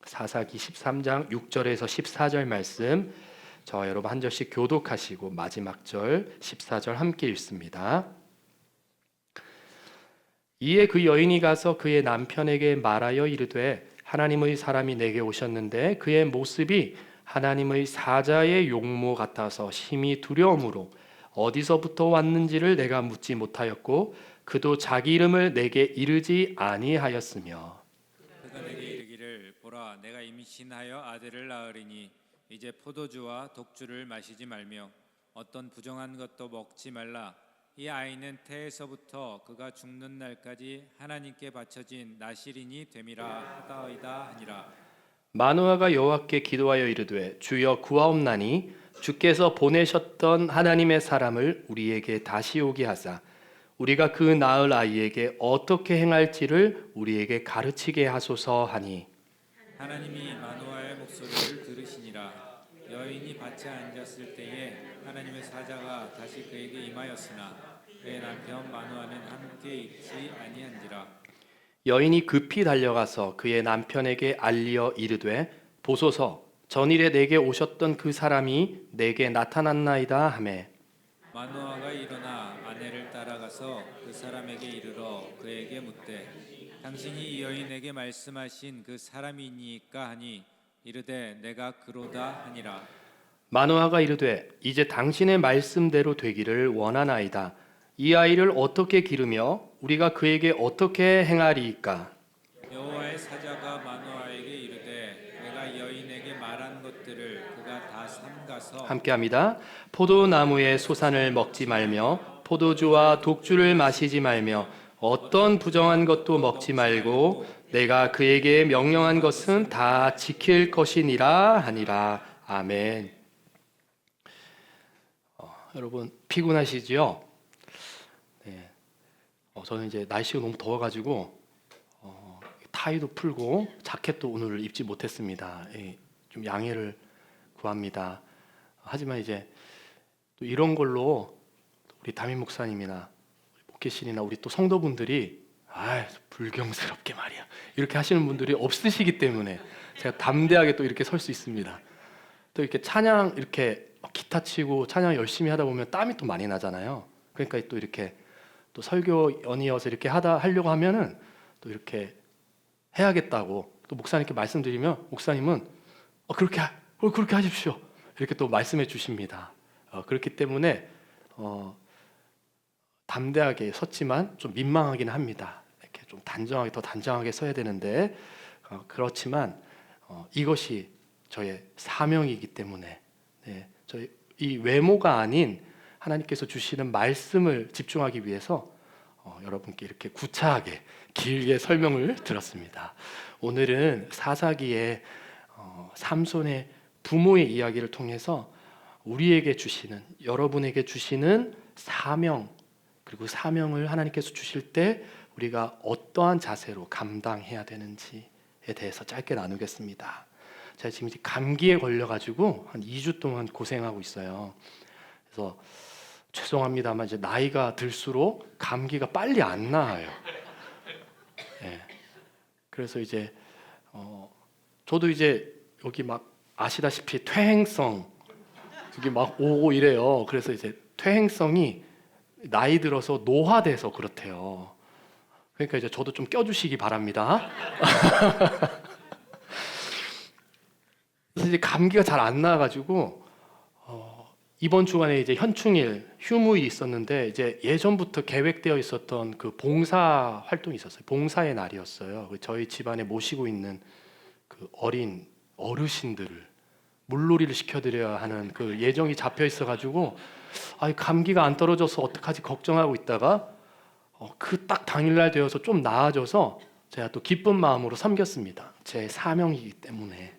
사사기 13장 6절에서 14절 말씀, 저와 여러분 한 절씩 교독하시고 마지막 절 14절 함께 읽습니다. 이에 그 여인이 가서 그의 남편에게 말하여 이르되 하나님의 사람이 내게 오셨는데 그의 모습이 하나님의 사자의 용모 같아서 심히 두려움으로 어디서부터 왔는지를 내가 묻지 못하였고 그도 자기 이름을 내게 이르지 아니하였으며 그가 내게 이르기를 보라 내가 임신하여 아들을 낳으리니 이제 포도주와 독주를 마시지 말며 어떤 부정한 것도 먹지 말라. 이 아이는 태에서부터 그가 죽는 날까지 하나님께 바쳐진 나실인이 됨이라 하다이다 하니라. 마노아가 여호와께 기도하여 이르되 주여 구하옵나니 주께서 보내셨던 하나님의 사람을 우리에게 다시 오게 하사 우리가 그 낳을 아이에게 어떻게 행할지를 우리에게 가르치게 하소서 하니 하나님이 마노아의 목소리를 들으시니라. 여인이 밭에 앉았을 때에 하나님의 사자가 다시 그에게 임하였으나 그의 남편 마노아는 함께 있지 아니한지라. 여인이 급히 달려가서 그의 남편에게 알리어 이르되 보소서 전일에 내게 오셨던 그 사람이 내게 나타났나이다 하매 마노아가 일어나 아내를 따라가서 그 사람에게 이르러 그에게 묻되 당신이 이 여인에게 말씀하신 그 사람이니까 하니 이르되 내가 그로다 하니라. 마노아가 이르되 이제 당신의 말씀대로 되기를 원하나이다. 이 아이를 어떻게 기르며 우리가 그에게 어떻게 행하리이까? 여호와의 사자가 마노아에게 이르되 내가 여인에게 말한 것들을 그가 다 삼가서 함께합니다. 포도나무의 소산을 먹지 말며 포도주와 독주를 마시지 말며 어떤 부정한 것도 먹지 말고 내가 그에게 명령한 것은 다 지킬 것이니라 하니라. 아멘. 여러분 피곤하시지요? 네. 저는 이제 날씨가 너무 더워가지고 타이도 풀고 자켓도 오늘 입지 못했습니다. 좀 양해를 구합니다. 하지만 이제 또 이런 걸로 우리 담임 목사님이나 목회신이나 우리 또 성도분들이 불경스럽게 말이야 이렇게 하시는 분들이 없으시기 때문에 제가 담대하게 또 이렇게 설 수 있습니다. 또 이렇게 찬양 이렇게 기타 치고 찬양 열심히 하다 보면 땀이 또 많이 나잖아요. 그러니까 또 이렇게 또 설교 연이어서 이렇게 하려고 하면은 또 이렇게 해야겠다고 또 목사님께 말씀드리면 목사님은 그렇게 하십시오 이렇게 또 말씀해 주십니다. 그렇기 때문에 담대하게 섰지만 좀 민망하긴 합니다. 이렇게 좀 더 단정하게 서야 되는데 그렇지만 이것이 저의 사명이기 때문에 저희 이 외모가 아닌 하나님께서 주시는 말씀을 집중하기 위해서 여러분께 이렇게 구차하게 길게 설명을 들었습니다. 오늘은 사사기의 삼손의 부모의 이야기를 통해서 우리에게 주시는 여러분에게 주시는 사명 그리고 사명을 하나님께서 주실 때 우리가 어떠한 자세로 감당해야 되는지에 대해서 짧게 나누겠습니다. 제가 지금 감기에 걸려가지고 한 2주 동안 고생하고 있어요. 그래서 죄송합니다만 이제 나이가 들수록 감기가 빨리 안 나아요. 네. 그래서 이제 저도 이제 여기 막 아시다시피 퇴행성 그게 막 오고 이래요. 그래서 이제 퇴행성이 나이 들어서 노화돼서 그렇대요. 그러니까 이제 저도 좀 껴주시기 바랍니다. 그래서 이제 감기가 잘 안 나가지고 이번 주간에 이제 현충일 휴무일이 있었는데 이제 예전부터 계획되어 있었던 그 봉사 활동이 있었어요. 봉사의 날이었어요. 저희 집안에 모시고 있는 그 어린 어르신들을 물놀이를 시켜드려야 하는 그 예정이 잡혀 있어가지고 감기가 안 떨어져서 어떡하지 걱정하고 있다가 그 딱 당일날 되어서 좀 나아져서 제가 또 기쁜 마음으로 섬겼습니다. 제 사명이기 때문에.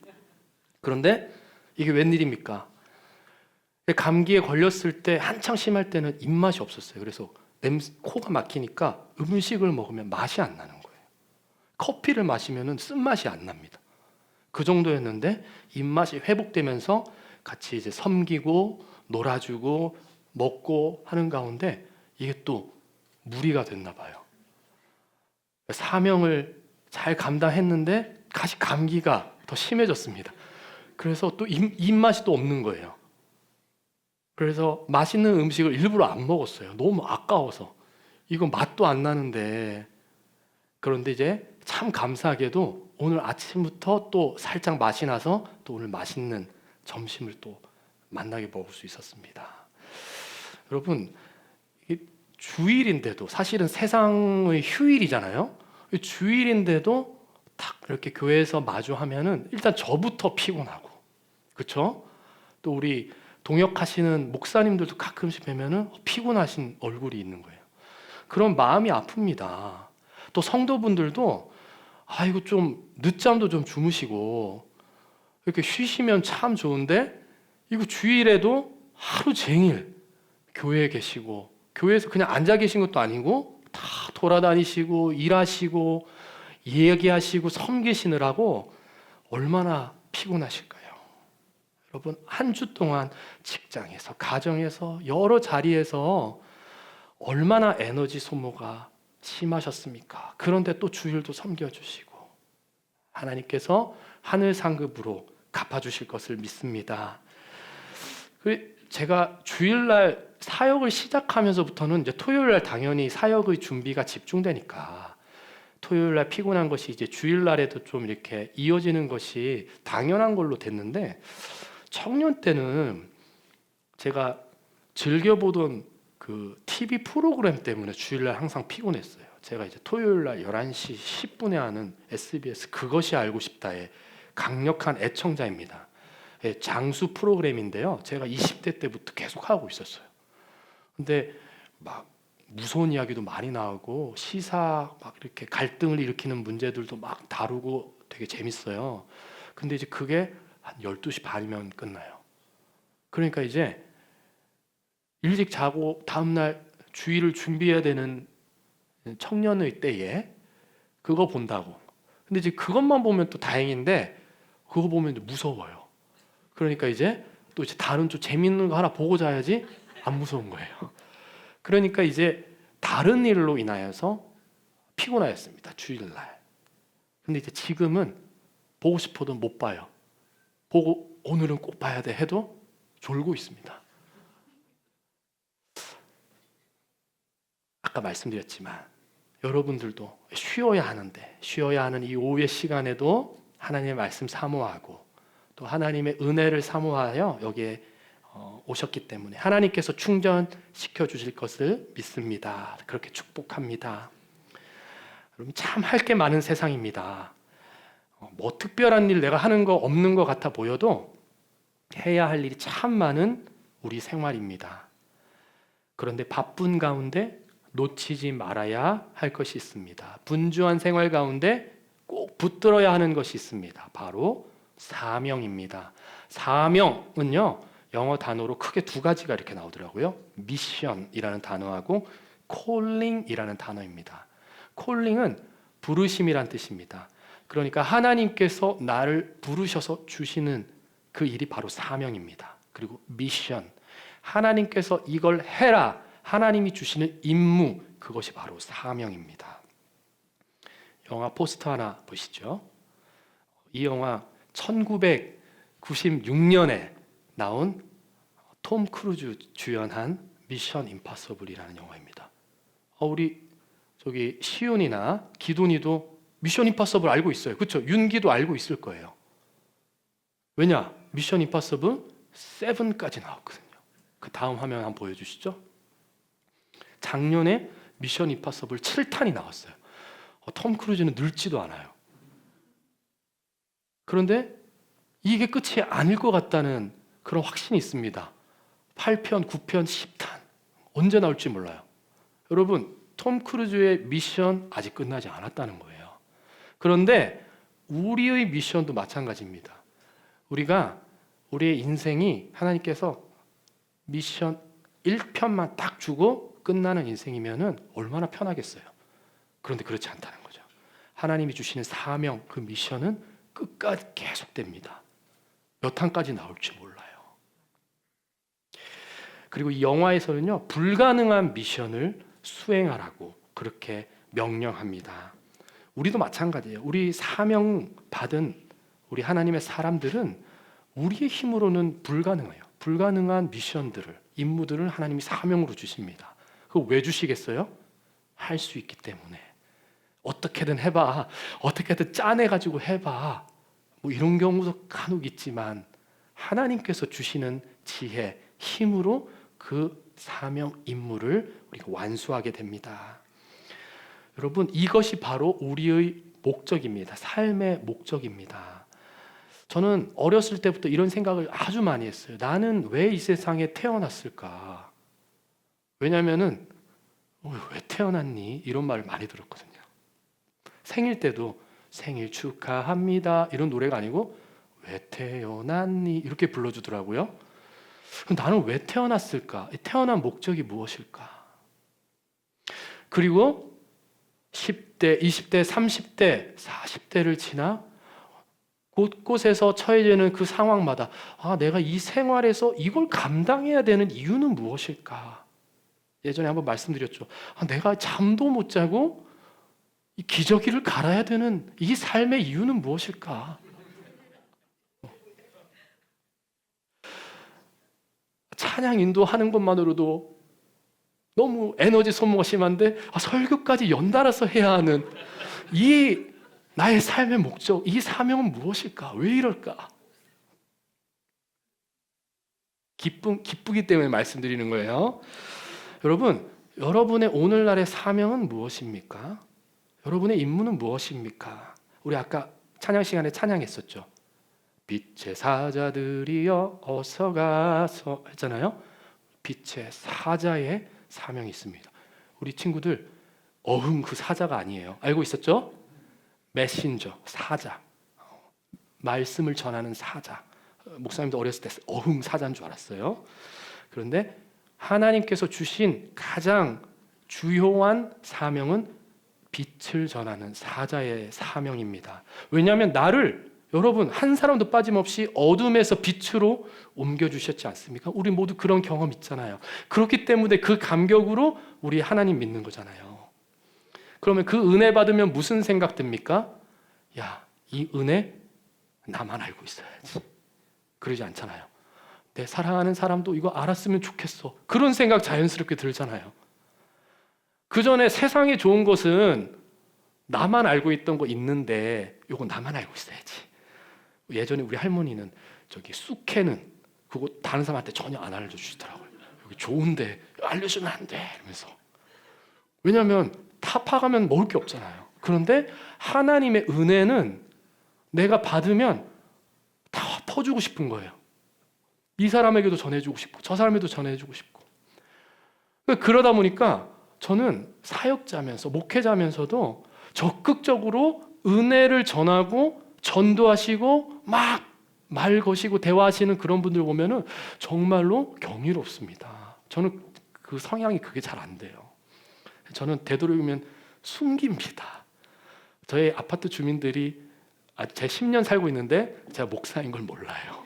그런데 이게 웬일입니까? 감기에 걸렸을 때 한창 심할 때는 입맛이 없었어요. 그래서 코가 막히니까 음식을 먹으면 맛이 안 나는 거예요. 커피를 마시면 쓴맛이 안 납니다. 그 정도였는데 입맛이 회복되면서 같이 이제 섬기고 놀아주고 먹고 하는 가운데 이게 또 무리가 됐나 봐요. 사명을 잘 감당했는데 다시 감기가 더 심해졌습니다. 그래서 또 입맛이 또 없는 거예요. 그래서 맛있는 음식을 일부러 안 먹었어요. 너무 아까워서. 이거 맛도 안 나는데. 그런데 이제 참 감사하게도 오늘 아침부터 또 살짝 맛이 나서 또 오늘 맛있는 점심을 또 만나게 먹을 수 있었습니다. 여러분, 주일인데도 사실은 세상의 휴일이잖아요. 주일인데도 딱 이렇게 교회에서 마주하면은 일단 저부터 피곤하고, 그렇죠? 또 우리 동역하시는 목사님들도 가끔씩 뵈면은 피곤하신 얼굴이 있는 거예요. 그런 마음이 아픕니다. 또 성도분들도 이거 좀 늦잠도 좀 주무시고 이렇게 쉬시면 참 좋은데 이거 주일에도 하루 종일 교회에 계시고 교회에서 그냥 앉아 계신 것도 아니고 다 돌아다니시고 일하시고 얘기하시고 섬기시느라고 얼마나 피곤하실까요? 여러분, 한 주 동안 직장에서 가정에서 여러 자리에서 얼마나 에너지 소모가 심하셨습니까? 그런데 또 주일도 섬겨주시고 하나님께서 하늘 상급으로 갚아주실 것을 믿습니다. 제가 주일날 사역을 시작하면서부터는 이제 토요일날 당연히 사역의 준비가 집중되니까 토요일날 피곤한 것이 이제 주일날에도 좀 이렇게 이어지는 것이 당연한 걸로 됐는데 청년 때는 제가 즐겨보던 그 TV 프로그램 때문에 주일날 항상 피곤했어요. 제가 이제 토요일날 11시 10분에 하는 SBS 그것이 알고 싶다의 강력한 애청자입니다. 장수 프로그램인데요. 제가 20대 때부터 계속 하고 있었어요. 근데 막 무서운 이야기도 많이 나오고 시사 막 이렇게 갈등을 일으키는 문제들도 막 다루고 되게 재밌어요. 근데 이제 그게 한 12시 반이면 끝나요. 그러니까 이제 일찍 자고 다음날 주일을 준비해야 되는 청년의 때에 그거 본다고. 근데 이제 그것만 보면 또 다행인데 그거 보면 이제 무서워요. 그러니까 이제 또 이제 다른 좀 재밌는 거 하나 보고 자야지 안 무서운 거예요. 그러니까 이제 다른 일로 인하여서 피곤하였습니다. 주일날. 근데 이제 지금은 보고 싶어도 못 봐요. 보고 오늘은 꼭 봐야 돼 해도 졸고 있습니다. 아까 말씀드렸지만 여러분들도 쉬어야 하는데 쉬어야 하는 이 오후의 시간에도 하나님의 말씀 사모하고 또 하나님의 은혜를 사모하여 여기에 오셨기 때문에 하나님께서 충전시켜 주실 것을 믿습니다. 그렇게 축복합니다. 여러분, 참 할 게 많은 세상입니다. 뭐 특별한 일 내가 하는 거 없는 것 같아 보여도 해야 할 일이 참 많은 우리 생활입니다. 그런데 바쁜 가운데 놓치지 말아야 할 것이 있습니다. 분주한 생활 가운데 꼭 붙들어야 하는 것이 있습니다. 바로 사명입니다. 사명은요, 영어 단어로 크게 두 가지가 이렇게 나오더라고요. 미션이라는 단어하고 콜링이라는 단어입니다. 콜링은 부르심이란 뜻입니다. 그러니까 하나님께서 나를 부르셔서 주시는 그 일이 바로 사명입니다. 그리고 미션, 하나님께서 이걸 해라, 하나님이 주시는 임무, 그것이 바로 사명입니다. 영화 포스터 하나 보시죠. 이 영화 1996년에 나온 톰 크루즈 주연한 미션 임파서블이라는 영화입니다. 우리 저기 시윤이나 기돈이도 미션 임파서블 알고 있어요. 그렇죠? 윤기도 알고 있을 거예요. 왜냐? 미션 임파서블 7까지 나왔거든요. 그 다음 화면 한번 보여주시죠. 작년에 미션 임파서블 7탄이 나왔어요. 톰 크루즈는 늙지도 않아요. 그런데 이게 끝이 아닐 것 같다는 그런 확신이 있습니다. 8편, 9편, 10탄 언제 나올지 몰라요. 여러분, 톰 크루즈의 미션 아직 끝나지 않았다는 거예요. 그런데 우리의 미션도 마찬가지입니다. 우리가 우리의 인생이 하나님께서 미션 1편만 딱 주고 끝나는 인생이면은 얼마나 편하겠어요. 그런데 그렇지 않다는 거죠. 하나님이 주시는 사명, 그 미션은 끝까지 계속됩니다. 몇 항까지 나올지 몰라요. 그리고 이 영화에서는요, 불가능한 미션을 수행하라고 그렇게 명령합니다. 우리도 마찬가지예요. 우리 사명 받은 우리 하나님의 사람들은 우리의 힘으로는 불가능해요. 불가능한 미션들을, 임무들을 하나님이 사명으로 주십니다. 그거 왜 주시겠어요? 할 수 있기 때문에. 어떻게든 해봐, 어떻게든 짜내가지고 해봐, 뭐 이런 경우도 간혹 있지만 하나님께서 주시는 지혜, 힘으로 그 사명 임무를 우리가 완수하게 됩니다. 여러분, 이것이 바로 우리의 목적입니다. 삶의 목적입니다. 저는 어렸을 때부터 이런 생각을 아주 많이 했어요. 나는 왜 이 세상에 태어났을까? 왜냐하면은 왜 태어났니? 이런 말을 많이 들었거든요. 생일 때도 생일 축하합니다 이런 노래가 아니고 왜 태어났니? 이렇게 불러주더라고요. 나는 왜 태어났을까? 태어난 목적이 무엇일까? 그리고 10대, 20대, 30대, 40대를 지나 곳곳에서 처해지는 그 상황마다 내가 이 생활에서 이걸 감당해야 되는 이유는 무엇일까? 예전에 한번 말씀드렸죠. 내가 잠도 못 자고 이 기저귀를 갈아야 되는 이 삶의 이유는 무엇일까? 찬양 인도하는 것만으로도 너무 에너지 소모가 심한데 설교까지 연달아서 해야 하는 이 나의 삶의 목적, 이 사명은 무엇일까? 왜 이럴까? 기쁘기 때문에 말씀드리는 거예요. 여러분, 여러분의 오늘날의 사명은 무엇입니까? 여러분의 임무는 무엇입니까? 우리 아까 찬양 시간에 찬양했었죠. 빛의 사자들이여 어서 가서 했잖아요. 빛의 사자의 사명이 있습니다. 우리 친구들 그 사자가 아니에요. 알고 있었죠? 메신저, 사자, 말씀을 전하는 사자. 목사님도 어렸을 때 사자인 줄 알았어요. 그런데 하나님께서 주신 가장 주요한 사명은 빛을 전하는 사자의 사명입니다. 왜냐하면 나를, 여러분 한 사람도 빠짐없이 어둠에서 빛으로 옮겨주셨지 않습니까? 우리 모두 그런 경험 있잖아요. 그렇기 때문에 그 감격으로 우리 하나님 믿는 거잖아요. 그러면 그 은혜 받으면 무슨 생각 듭니까? 이 은혜 나만 알고 있어야지. 그러지 않잖아요. 내 사랑하는 사람도 이거 알았으면 좋겠어. 그런 생각 자연스럽게 들잖아요. 그 전에 세상에 좋은 것은 나만 알고 있던 거 있는데 이거 나만 알고 있어야지. 예전에 우리 할머니는 쑥회는 그거 다른 사람한테 전혀 안 알려주시더라고요. 여기 좋은데 알려주면 안 돼 이러면서. 왜냐하면 다 파가면 먹을 게 없잖아요. 그런데 하나님의 은혜는 내가 받으면 다 퍼주고 싶은 거예요. 이 사람에게도 전해주고 싶고 저 사람에도 전해주고 싶고. 그러다 보니까 저는 사역자면서 목회자면서도 적극적으로 은혜를 전하고 전도하시고 막 말 거시고 대화하시는 그런 분들 보면은 정말로 경이롭습니다. 저는 그 성향이 그게 잘 안 돼요. 저는 되도록이면 숨깁니다. 저희 아파트 주민들이 제 10년 살고 있는데 제가 목사인 걸 몰라요.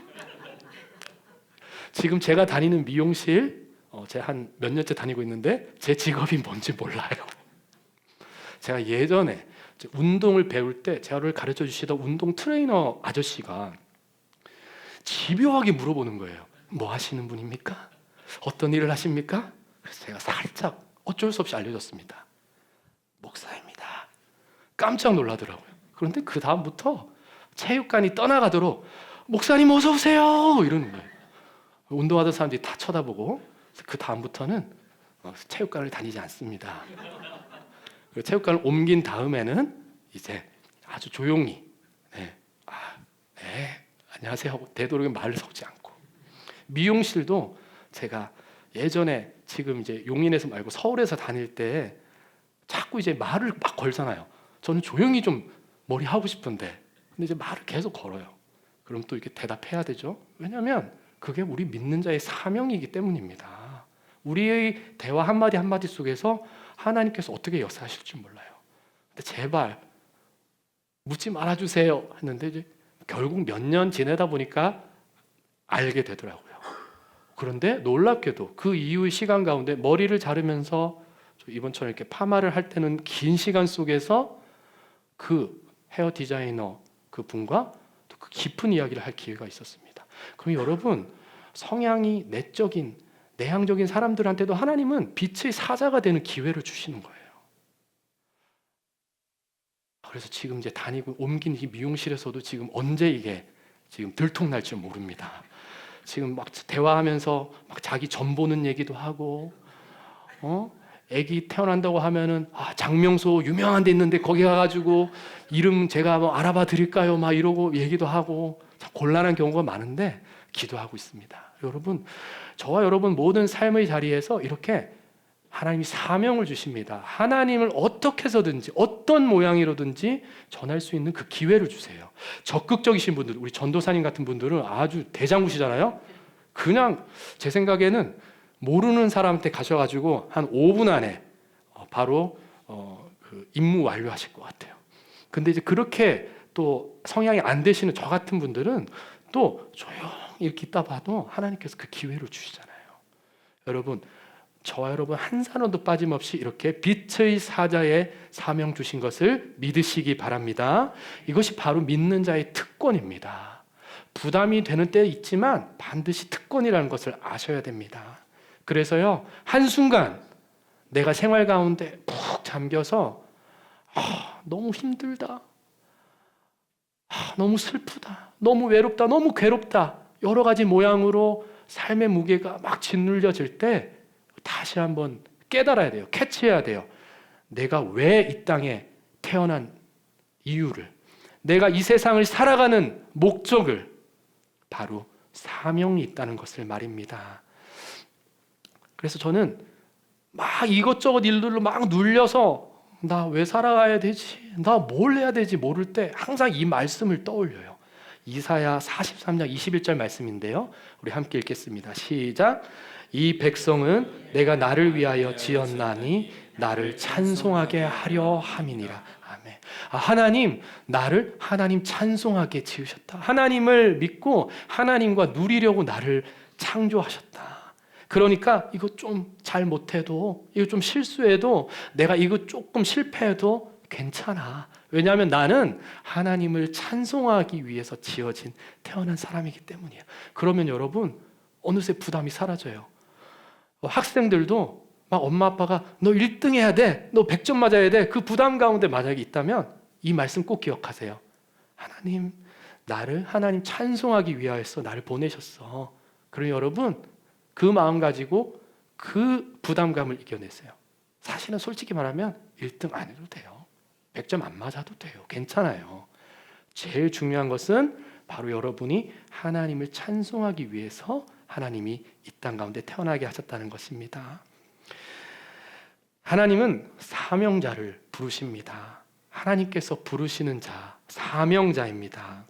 지금 제가 다니는 미용실 제가 한 몇 년째 다니고 있는데 제 직업이 뭔지 몰라요. 제가 예전에 운동을 배울 때 저를 가르쳐 주시던 운동 트레이너 아저씨가 집요하게 물어보는 거예요. 뭐 하시는 분입니까? 어떤 일을 하십니까? 그래서 제가 살짝 어쩔 수 없이 알려줬습니다. 목사입니다. 깜짝 놀라더라고요. 그런데 그 다음부터 체육관이 떠나가도록 목사님 어서 오세요 이러는 거예요. 운동하던 사람들이 다 쳐다보고 그 다음부터는 체육관을 다니지 않습니다. 체육관을 옮긴 다음에는 이제 아주 조용히 네, 안녕하세요 하고 되도록이면 말을 섞지 않고. 미용실도 제가 예전에 지금 이제 용인에서 말고 서울에서 다닐 때 자꾸 이제 말을 막 걸잖아요. 저는 조용히 좀 머리 하고 싶은데 근데 이제 말을 계속 걸어요. 그럼 또 이렇게 대답해야 되죠. 왜냐하면 그게 우리 믿는 자의 사명이기 때문입니다. 우리의 대화 한마디 한마디 속에서 하나님께서 어떻게 역사하실지 몰라요. 근데 제발 묻지 말아주세요 했는데 이제 결국 몇 년 지내다 보니까 알게 되더라고요. 그런데 놀랍게도 그 이후의 시간 가운데 머리를 자르면서 이번처럼 이렇게 파마를 할 때는 긴 시간 속에서 그 헤어 디자이너 그 분과 또 깊은 이야기를 할 기회가 있었습니다. 그럼 여러분, 성향이 내적인 내향적인 사람들한테도 하나님은 빛의 사자가 되는 기회를 주시는 거예요. 그래서 지금 이제 다니고 옮긴 이 미용실에서도 지금 언제 이게 지금 들통날지 모릅니다. 지금 막 대화하면서 막 자기 전 보는 얘기도 하고, 아기 태어난다고 하면은 장명소 유명한 데 있는데 거기 가가지고 이름 제가 뭐 알아봐 드릴까요? 막 이러고 얘기도 하고 참 곤란한 경우가 많은데 기도하고 있습니다. 여러분, 저와 여러분 모든 삶의 자리에서 이렇게 하나님이 사명을 주십니다. 하나님을 어떻게 해서든지 어떤 모양으로든지 전할 수 있는 그 기회를 주세요. 적극적이신 분들, 우리 전도사님 같은 분들은 아주 대장부시잖아요. 그냥 제 생각에는 모르는 사람한테 가셔가지고 한 5분 안에 바로 그 임무 완료하실 것 같아요. 근데 이제 그렇게 또 성향이 안 되시는 저 같은 분들은 또 조용히 이렇게 있다 봐도 하나님께서 그 기회를 주시잖아요. 여러분, 저와 여러분 한 사람도 빠짐없이 이렇게 빛의 사자의 사명 주신 것을 믿으시기 바랍니다. 이것이 바로 믿는 자의 특권입니다. 부담이 되는 때 있지만 반드시 특권이라는 것을 아셔야 됩니다. 그래서요, 한순간 내가 생활 가운데 푹 잠겨서 너무 힘들다, 너무 슬프다, 너무 외롭다, 너무 괴롭다, 여러 가지 모양으로 삶의 무게가 막 짓눌려질 때 다시 한번 깨달아야 돼요. 캐치해야 돼요. 내가 왜 이 땅에 태어난 이유를, 내가 이 세상을 살아가는 목적을, 바로 사명이 있다는 것을 말입니다. 그래서 저는 막 이것저것 일들로 막 눌려서 나 왜 살아가야 되지? 나 뭘 해야 되지? 모를 때 항상 이 말씀을 떠올려요. 이사야 43장 21절 말씀인데요. 우리 함께 읽겠습니다. 시작. 이 백성은 내가 나를 위하여 지었나니 나를 찬송하게 하려 함이니라. 아멘. 하나님, 나를 하나님 찬송하게 지으셨다. 하나님을 믿고 하나님과 누리려고 나를 창조하셨다. 그러니까 이거 좀 잘 못해도, 이거 좀 실수해도, 내가 이거 조금 실패해도 괜찮아. 왜냐하면 나는 하나님을 찬송하기 위해서 지어진 태어난 사람이기 때문이에요. 그러면 여러분, 어느새 부담이 사라져요. 학생들도 막 엄마 아빠가 너 1등 해야 돼, 너 100점 맞아야 돼, 그 부담 가운데 만약에 있다면 이 말씀 꼭 기억하세요. 하나님, 나를 하나님 찬송하기 위하여서 나를 보내셨어. 그럼 여러분, 그 마음 가지고 그 부담감을 이겨내세요. 사실은 솔직히 말하면 1등 안 해도 돼요. 100점 안 맞아도 돼요. 괜찮아요. 제일 중요한 것은 바로 여러분이 하나님을 찬송하기 위해서 하나님이 이 땅 가운데 태어나게 하셨다는 것입니다. 하나님은 사명자를 부르십니다. 하나님께서 부르시는 자, 사명자입니다.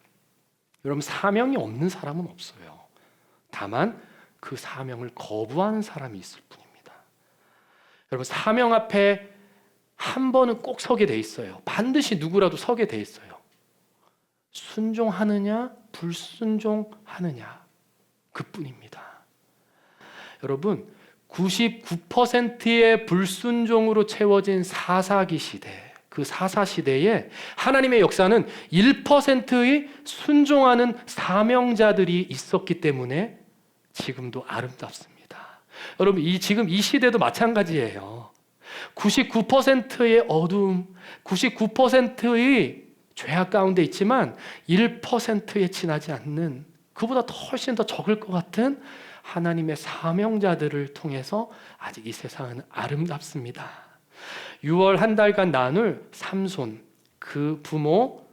여러분, 사명이 없는 사람은 없어요. 다만 그 사명을 거부하는 사람이 있을 뿐입니다. 여러분, 사명 앞에 한 번은 꼭 서게 돼 있어요. 반드시 누구라도 서게 돼 있어요. 순종하느냐, 불순종하느냐, 그뿐입니다. 여러분, 99%의 불순종으로 채워진 사사기 시대, 그 사사시대에 하나님의 역사는 1%의 순종하는 사명자들이 있었기 때문에 지금도 아름답습니다. 여러분, 지금 이 시대도 마찬가지예요. 99%의 어두움, 99%의 죄악 가운데 있지만 1%에 지나지 않는, 그보다 훨씬 더 적을 것 같은 하나님의 사명자들을 통해서 아직 이 세상은 아름답습니다. 6월 한 달간 나눌 삼손, 그 부모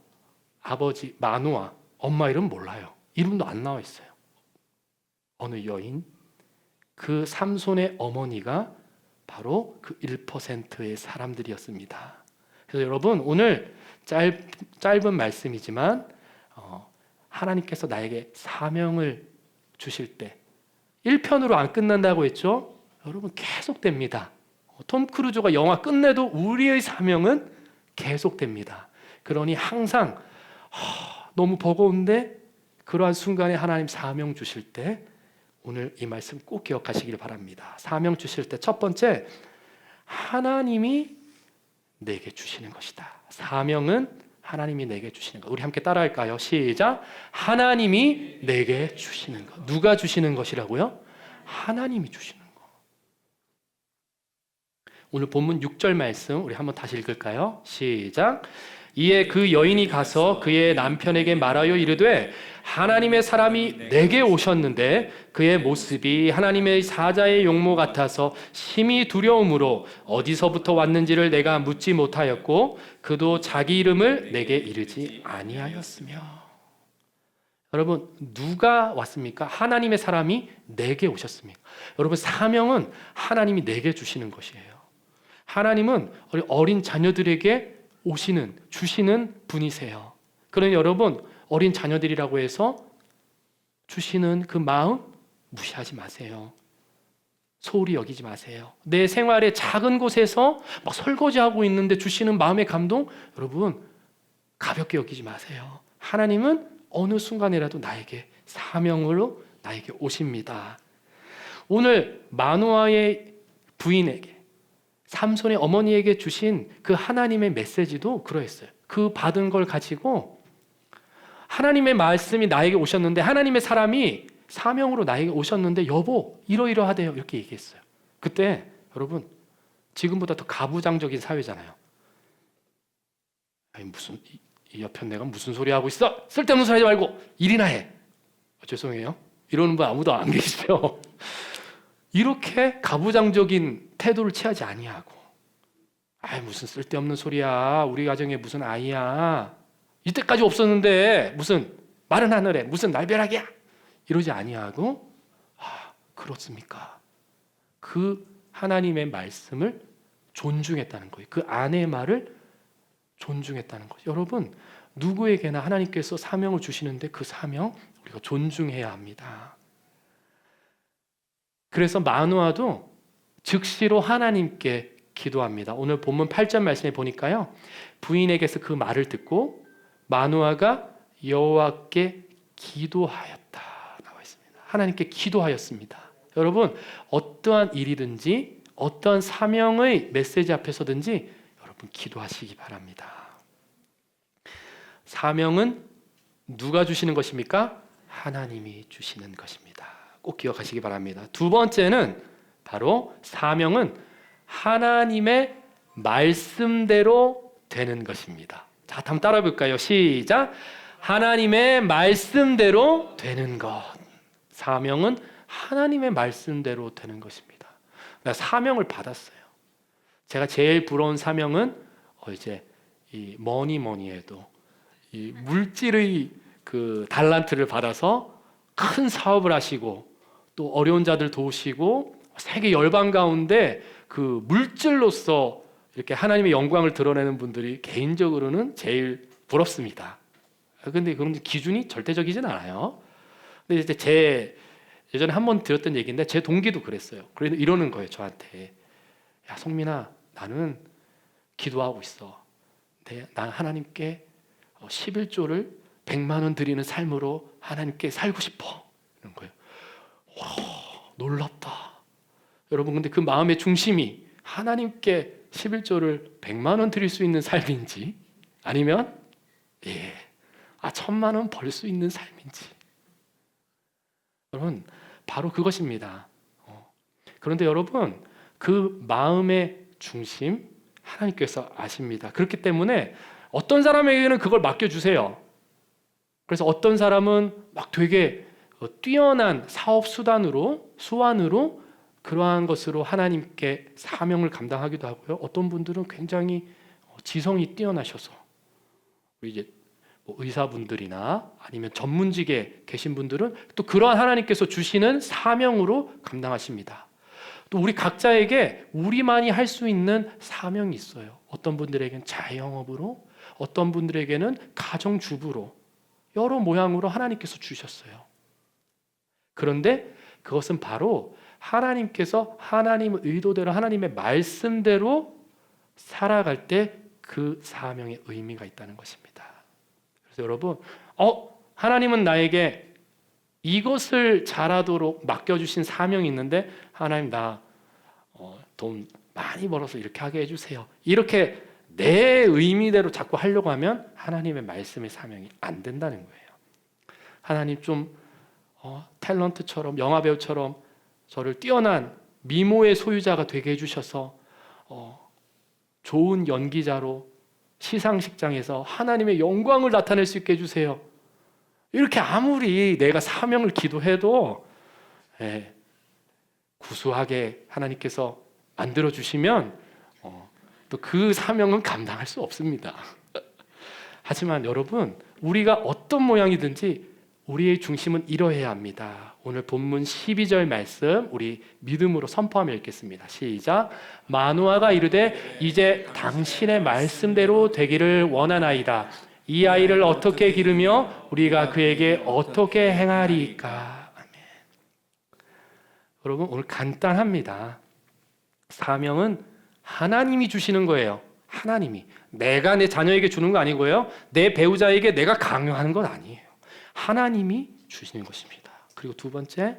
아버지 마노아, 엄마 이름 몰라요. 이름도 안 나와 있어요. 어느 여인, 그 삼손의 어머니가 바로 그 1%의 사람들이었습니다. 그래서 여러분, 오늘 짧은 말씀이지만 하나님께서 나에게 사명을 주실 때 1편으로 안 끝난다고 했죠? 여러분, 계속됩니다. 톰 크루즈가 영화 끝내도 우리의 사명은 계속됩니다. 그러니 항상 너무 버거운데 그러한 순간에 하나님 사명 주실 때 오늘 이 말씀 꼭 기억하시길 바랍니다. 사명 주실 때 첫 번째, 하나님이 내게 주시는 것이다. 사명은 하나님이 내게 주시는 것. 우리 함께 따라할까요? 시작. 하나님이 내게 주시는 것. 누가 주시는 것이라고요? 하나님이 주시는 것. 오늘 본문 6절 말씀 우리 한번 다시 읽을까요? 시작. 이에 그 여인이 가서 그의 남편에게 말하여 이르되 하나님의 사람이 내게 오셨는데 그의 모습이 하나님의 사자의 용모 같아서 심히 두려움으로 어디서부터 왔는지를 내가 묻지 못하였고 그도 자기 이름을 내게 이르지 아니하였으며. 여러분, 누가 왔습니까? 하나님의 사람이 내게 오셨습니까? 여러분, 사명은 하나님이 내게 주시는 것이에요. 하나님은 어린 자녀들에게 주시는 분이세요. 그러니 여러분, 어린 자녀들이라고 해서 주시는 그 마음 무시하지 마세요. 소홀히 여기지 마세요. 내 생활의 작은 곳에서 막 설거지하고 있는데 주시는 마음의 감동, 여러분 가볍게 여기지 마세요. 하나님은 어느 순간이라도 나에게 사명으로 나에게 오십니다. 오늘 마노아의 부인에게, 삼손의 어머니에게 주신 그 하나님의 메시지도 그러했어요. 그 받은 걸 가지고 하나님의 말씀이 나에게 오셨는데, 하나님의 사람이 사명으로 나에게 오셨는데 여보 이러이러하대요, 이렇게 얘기했어요. 그때 여러분, 지금보다 더 가부장적인 사회잖아요. 아니 무슨 이 옆에 내가 무슨 소리 하고 있어? 쓸데없는 소리 하지 말고 일이나 해. 죄송해요, 이러는 분 아무도 안 계시죠? 이렇게 가부장적인 태도를 취하지 아니하고, 아이 무슨 쓸데없는 소리야, 우리 가정에 무슨 아이야, 이때까지 없었는데 무슨 마른 하늘에 무슨 날벼락이야, 이러지 아니하고, 그렇습니까? 그 하나님의 말씀을 존중했다는 거예요. 그 아내의 말을 존중했다는 거죠. 여러분, 누구에게나 하나님께서 사명을 주시는데 그 사명 우리가 존중해야 합니다. 그래서 마노아도 즉시로 하나님께 기도합니다. 오늘 본문 8절 말씀에 보니까요, 부인에게서 그 말을 듣고 마노아가 여호와께 기도하였다 나와 있습니다. 하나님께 기도하였습니다. 여러분, 어떠한 일이든지 어떠한 사명의 메시지 앞에서든지 여러분 기도하시기 바랍니다. 사명은 누가 주시는 것입니까? 하나님이 주시는 것입니다. 꼭 기억하시기 바랍니다. 두 번째는 바로 사명은 하나님의 말씀대로 되는 것입니다. 자, 한번 따라 볼까요? 시작. 하나님의 말씀대로 되는 것. 사명은 하나님의 말씀대로 되는 것입니다. 내가 사명을 받았어요. 제가 제일 부러운 사명은 이제 이 뭐니 해도 이 물질의 그 달란트를 받아서 큰 사업을 하시고 또 어려운 자들 도우시고 세계 열방 가운데 그 물질로서 이렇게 하나님의 영광을 드러내는 분들이 개인적으로는 제일 부럽습니다. 근데 그런 기준이 절대적이진 않아요. 근데 이제 제 예전에 한번 들었던 얘기인데 제 동기도 그랬어요. 그래도 이러는 거예요, 저한테. 야, 성민아, 나는 기도하고 있어. 난 하나님께 11조를 100만 원 드리는 삶으로 하나님께 살고 싶어. 이런 거예요. 와, 놀랍다. 여러분, 근데 그 마음의 중심이 하나님께 11조를 100만 원 드릴 수 있는 삶인지, 아니면 1000만 원 벌 수 있는 삶인지, 여러분 바로 그것입니다. 그런데 여러분, 그 마음의 중심 하나님께서 아십니다. 그렇기 때문에 어떤 사람에게는 그걸 맡겨주세요. 그래서 어떤 사람은 막 되게 뛰어난 사업 수완으로 그러한 것으로 하나님께 사명을 감당하기도 하고요. 어떤 분들은 굉장히 지성이 뛰어나셔서, 우리 이제 의사분들이나 아니면 전문직에 계신 분들은 또 그러한 하나님께서 주시는 사명으로 감당하십니다. 또 우리 각자에게 우리만이 할 수 있는 사명이 있어요. 어떤 분들에게는 자영업으로, 어떤 분들에게는 가정주부로, 여러 모양으로 하나님께서 주셨어요. 그런데 그것은 바로 하나님께서 하나님의 의도대로, 하나님의 말씀대로 살아갈 때 그 사명의 의미가 있다는 것입니다. 그래서 여러분, 하나님은 나에게 이것을 잘하도록 맡겨주신 사명이 있는데, 하나님 나 돈 많이 벌어서 이렇게 하게 해주세요, 이렇게 내 의미대로 자꾸 하려고 하면 하나님의 말씀의 사명이 안 된다는 거예요. 하나님 좀 탤런트처럼 영화배우처럼 저를 뛰어난 미모의 소유자가 되게 해주셔서 좋은 연기자로 시상식장에서 하나님의 영광을 나타낼 수 있게 해주세요. 이렇게 아무리 내가 사명을 기도해도 구수하게 하나님께서 만들어주시면 또 그 사명은 감당할 수 없습니다. 하지만 여러분, 우리가 어떤 모양이든지 우리의 중심은 이러해야 합니다. 오늘 본문 12절 말씀 우리 믿음으로 선포하며 읽겠습니다. 시작. 마노아가 이르되 이제 당신의 말씀대로 되기를 원하나이다. 이 아이를 어떻게 기르며 우리가 그에게 어떻게 행하리까. 아멘. 여러분, 오늘 간단합니다. 사명은 하나님이 주시는 거예요. 하나님이. 내가 내 자녀에게 주는 거 아니고요. 내 배우자에게 내가 강요하는 건 아니에요. 하나님이 주시는 것입니다. 그리고 두 번째,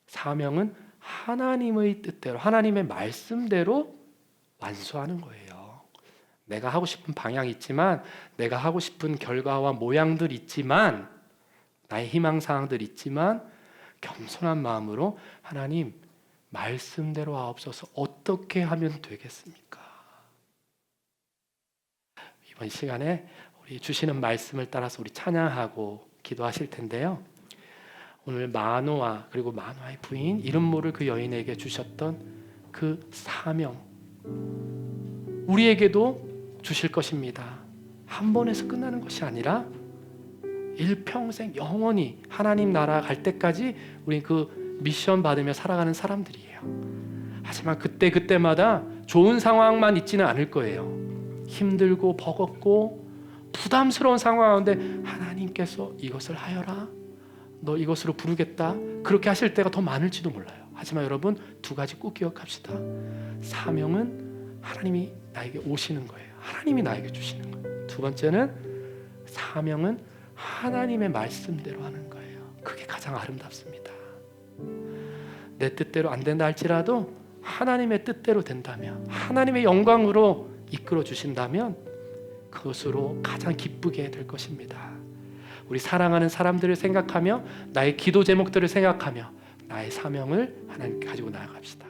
사명은 하나님의 뜻대로, 하나님의 말씀대로 완수하는 거예요. 내가 하고 싶은 방향이 있지만, 내가 하고 싶은 결과와 모양들 있지만, 나의 희망사항들 있지만, 겸손한 마음으로 하나님 말씀대로 하옵소서. 어떻게 하면 되겠습니까? 이번 시간에 우리 주시는 말씀을 따라서 우리 찬양하고 기도하실 텐데요. 오늘 마노아 그리고 마노아의 부인 이름 모를 그 여인에게 주셨던 그 사명, 우리에게도 주실 것입니다. 한 번에서 끝나는 것이 아니라 일평생 영원히 하나님 나라 갈 때까지 우리 그 미션 받으며 살아가는 사람들이에요. 하지만 그때마다 좋은 상황만 있지는 않을 거예요. 힘들고 버겁고 부담스러운 상황 가운데 하나님께서 이것을 하여라, 너 이것으로 부르겠다, 그렇게 하실 때가 더 많을지도 몰라요. 하지만 여러분, 두 가지 꼭 기억합시다. 사명은 하나님이 나에게 오시는 거예요. 하나님이 나에게 주시는 거예요. 두 번째는 사명은 하나님의 말씀대로 하는 거예요. 그게 가장 아름답습니다. 내 뜻대로 안 된다 할지라도 하나님의 뜻대로 된다면, 하나님의 영광으로 이끌어 주신다면 그것으로 가장 기쁘게 될 것입니다. 우리 사랑하는 사람들을 생각하며, 나의 기도 제목들을 생각하며 나의 사명을 하나님께 가지고 나아갑시다.